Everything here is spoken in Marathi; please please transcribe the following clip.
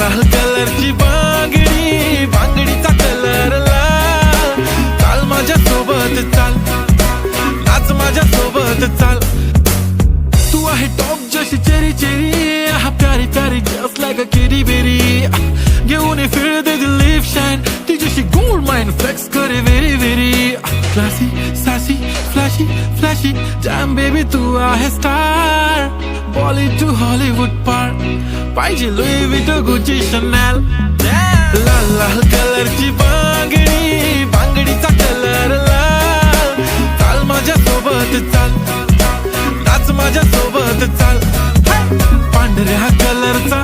लाल कलरची बांगडी, बांगडीचा कलर लाल. चाल माझ्या सोबत चाल, नाच माझ्या सोबत चाल. तू आहे टॉप जशी चेरी चेरी, हा प्यारी प्यारी जस्ट लाईक अ केरी बेरी. घेऊन फिर दे दिल लिप शाईन, तुझ्याशी गोल्ड माइन फ्लेक्स करे very very. Classy sassy flashy flashy jam baby, तू आहे स्टार. बॉलीवुड टू हॉलीवुड पार, पाहिजे लुई विटो गुची शनेल. लाल लाल कलरची बांगडी, बांगडीचा कलर लाल. चाल माझ्या सोबत चाल, नाच माझ्या सोबत चाल. पांढऱ्या कलरचा